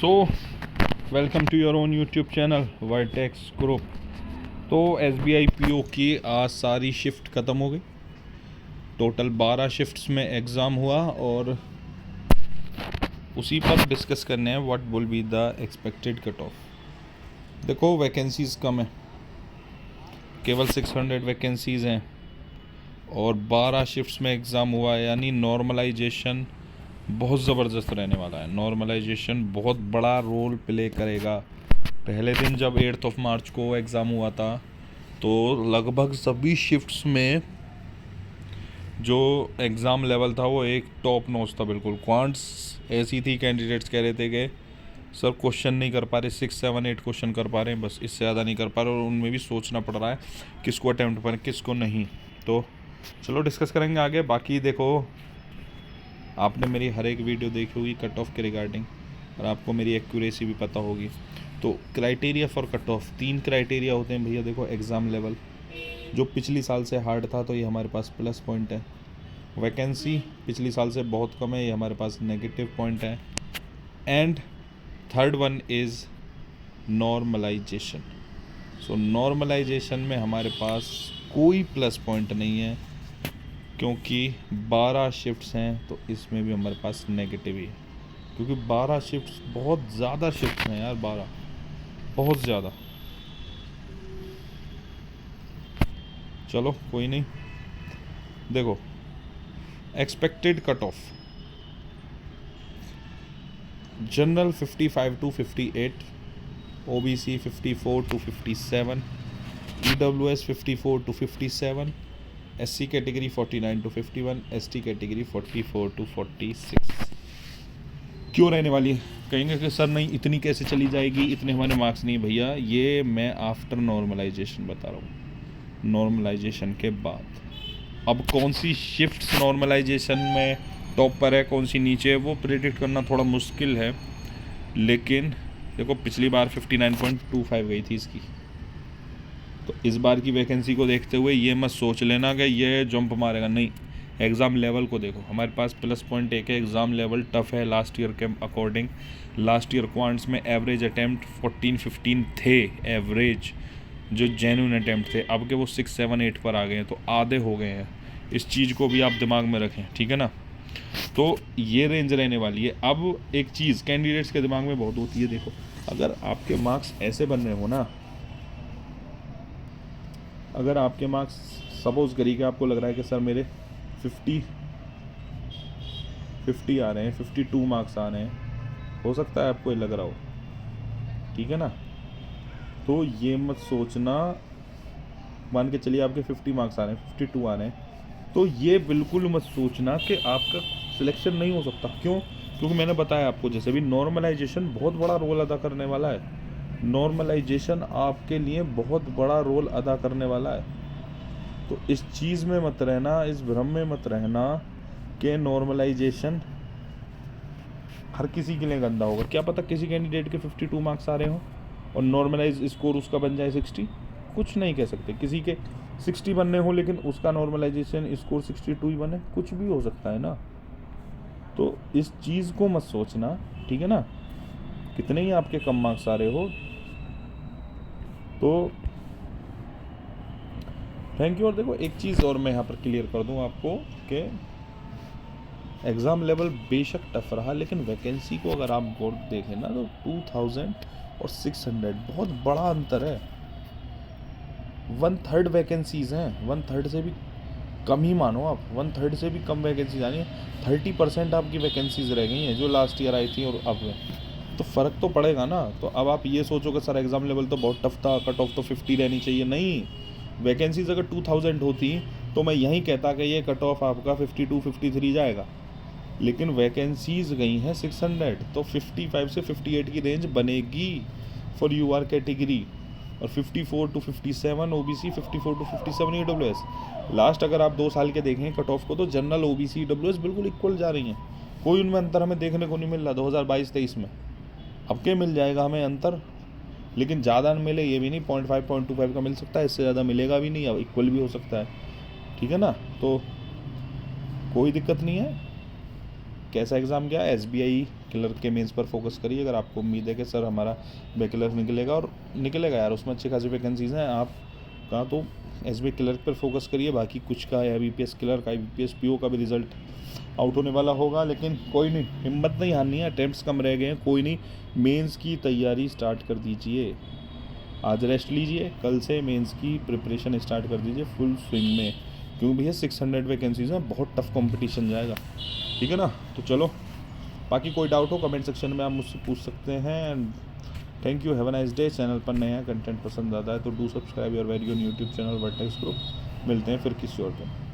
So welcome to your own YouTube channel Vitex group. तो SBI PO की आज सारी शिफ्ट ख़त्म हो गई। टोटल 12 शिफ्ट्स में एग्ज़ाम हुआ और उसी पर डिस्कस करने हैं what will be the expected cut off. देखो वैकेंसीज़ कम है, केवल 600 वैकेंसीज़ हैं और 12 शिफ्ट्स में एग्ज़ाम हुआ है, यानी नॉर्मलाइजेशन बहुत ज़बरदस्त रहने वाला है। नॉर्मलाइजेशन बहुत बड़ा रोल प्ले करेगा। पहले दिन जब 8 मार्च को एग्ज़ाम हुआ था तो लगभग सभी शिफ्ट्स में जो एग्ज़ाम लेवल था वो एक टॉप नॉच था। बिल्कुल क्वांट्स ऐसी थी, कैंडिडेट्स कह रहे थे कि सर क्वेश्चन नहीं कर पा रहे, 6, 7, 8 क्वेश्चन कर पा रहे हैं, बस इससे ज़्यादा नहीं कर पा रहे, और उनमें भी सोचना पड़ रहा है किसको अटैम्प्ट करें किसको नहीं। तो चलो डिस्कस करेंगे आगे। बाकी देखो, आपने मेरी हर एक वीडियो देखी होगी कट ऑफ के रिगार्डिंग और आपको मेरी एक्यूरेसी भी पता होगी। तो criteria for cut off 3 criteria होते हैं भैया। देखो, एग्ज़ाम लेवल जो पिछली साल से हार्ड था तो ये हमारे पास प्लस पॉइंट है। वैकेंसी पिछली साल से बहुत कम है, ये हमारे पास नेगेटिव पॉइंट है। And third one is normalization. So normalization में हमारे पास कोई प्लस पॉइंट नहीं है क्योंकि 12 शिफ्ट्स हैं, तो इसमें भी हमारे पास नेगेटिव ही है क्योंकि 12 शिफ्ट्स बहुत ज़्यादा शिफ्ट्स हैं यार, 12 बहुत ज़्यादा। चलो कोई नहीं, देखो expected cut off general 55 to 58, OBC 54 to 57, EWS 54 to 57, SC category 49 to 51, ST category 44 to 46। क्यों रहने वाली है? कहेंगे कि सर नहीं इतनी कैसे चली जाएगी, इतने हमारे मार्क्स नहीं। भैया ये मैं आफ्टर नॉर्मलाइजेशन बता रहा हूँ, नॉर्मलाइजेशन के बाद। अब कौन सी शिफ्ट्स नॉर्मलाइजेशन में टॉप पर है, कौन सी नीचे है, वो प्रेडिक्ट करना थोड़ा मुश्किल है। लेकिन देखो पिछली बार 59.25 गई थी इसकी, तो इस बार की वैकेंसी को देखते हुए ये मत सोच लेना कि ये जंप मारेगा, नहीं। एग्ज़ाम लेवल को देखो, हमारे पास प्लस पॉइंट एक है, एग्ज़ाम लेवल टफ़ है लास्ट ईयर के अकॉर्डिंग। लास्ट ईयर क्वांट्स में एवरेज अटैम्प्ट 14-15 थे एवरेज, जो जेन्युइन अटैम्प्ट थे। अब के वो 6, 7, 8 पर आ गए हैं, तो आधे हो गए हैं। इस चीज़ को भी आप दिमाग में रखें, ठीक है ना। तो ये रेंज रहने वाली है। अब एक चीज़ कैंडिडेट्स के दिमाग में बहुत होती है, देखो अगर आपके मार्क्स ऐसे बन रहे हो ना, अगर आपके मार्क्स सपोज़ करिए कि आपको लग रहा है कि सर मेरे 50 आ रहे हैं, 52 मार्क्स आ रहे हैं, हो सकता है आपको ये लग रहा हो, ठीक है ना। तो ये मत सोचना, मान के चलिए आपके 50 मार्क्स आ रहे हैं, 52 आ रहे हैं, तो ये बिल्कुल मत सोचना कि आपका सिलेक्शन नहीं हो सकता। क्यों? क्योंकि मैंने बताया आपको, जैसे भी नॉर्मलाइजेशन बहुत बड़ा रोल अदा करने वाला है। नॉर्मलाइजेशन आपके लिए बहुत बड़ा रोल अदा करने वाला है। तो इस चीज़ में मत रहना, इस भ्रम में मत रहना कि नॉर्मलाइजेशन हर किसी के लिए गंदा होगा। क्या पता किसी कैंडिडेट के 52 मार्क्स आ रहे हों और नॉर्मलाइज स्कोर उसका बन जाए 60, कुछ नहीं कह सकते। किसी के 60 बनने हो लेकिन उसका नॉर्मलाइजेशन स्कोर 62 ही बने, कुछ भी हो सकता है ना। तो इस चीज़ को मत सोचना, ठीक है ना। कितने ही आपके कम मार्क्स आ रहे हो, तो थैंक यू। और देखो एक चीज़ और मैं यहाँ पर क्लियर कर दूँ आपको कि एग्ज़ाम लेवल बेशक टफ रहा, लेकिन वैकेंसी को अगर आप गौर देखें ना तो 2000 और 600 बहुत बड़ा अंतर है। 1/3 वैकेंसीज़ हैं, 1/3 से भी कम ही मानो आप, 1/3 से भी कम वैकेंसीज आनी है। 30% आपकी वैकेंसीज रह गई हैं जो लास्ट ईयर आई थी और अब है, तो फ़र्क तो पड़ेगा ना। तो अब आप ये सोचो कि सर एग्ज़ाम लेवल तो बहुत टफ था, कट ऑफ तो 50 रहनी चाहिए, नहीं। वैकेंसीज अगर 2000 होती तो मैं यहीं कहता कि ये कट ऑफ आपका 52, 53 जाएगा, लेकिन वैकेंसीज गई हैं 600, तो 55 से 58 की रेंज बनेगी फॉर UR कैटेगरी, और 54 to 57 OBC, 54 to 57 EWS। Last अगर आप 2 साल के देखें कट ऑफ को, तो जनरल OBC EWS बिल्कुल इक्वल जा रही हैं, कोई उनमें अंतर हमें देखने को नहीं मिल रहा 2022-23 में। अब के मिल जाएगा हमें अंतर, लेकिन ज़्यादा न मिले ये भी नहीं, 0.5, 0.25 का मिल सकता है, इससे ज़्यादा मिलेगा भी नहीं, अब इक्वल भी हो सकता है, ठीक है ना। तो कोई दिक्कत नहीं है। कैसा एग्ज़ाम गया? SBI क्लर्क के मेंस पर फोकस करिए अगर आपको उम्मीद है कि सर हमारा क्लर्क निकलेगा, और निकलेगा यार, उसमें अच्छी खासी वैकेंसीज़ हैं आप का, तो SBI क्लर्क पर फोकस करिए। बाकी कुछ का IBPS क्लर्क, IBPS PO का भी रिज़ल्ट आउट होने वाला होगा, लेकिन कोई नहीं, हिम्मत नहीं हारनी है, अटेम्प्ट्स कम रह गए हैं, कोई नहीं, मेंस की तैयारी स्टार्ट कर दीजिए। आज रेस्ट लीजिए, कल से मेंस की प्रिपरेशन स्टार्ट कर दीजिए फुल स्विंग में, क्योंकि भैया 600 वैकेंसीज़ हैं, बहुत टफ कंपटीशन जाएगा, ठीक है ना। तो चलो, बाकी कोई डाउट हो कमेंट सेक्शन में आप मुझसे पूछ सकते हैं। And thank you, have a nice day. Channel पर नया कंटेंट पसंद आता है तो do subscribe your very own YouTube channel vertex group. मिलते हैं फिर किसी और दिन।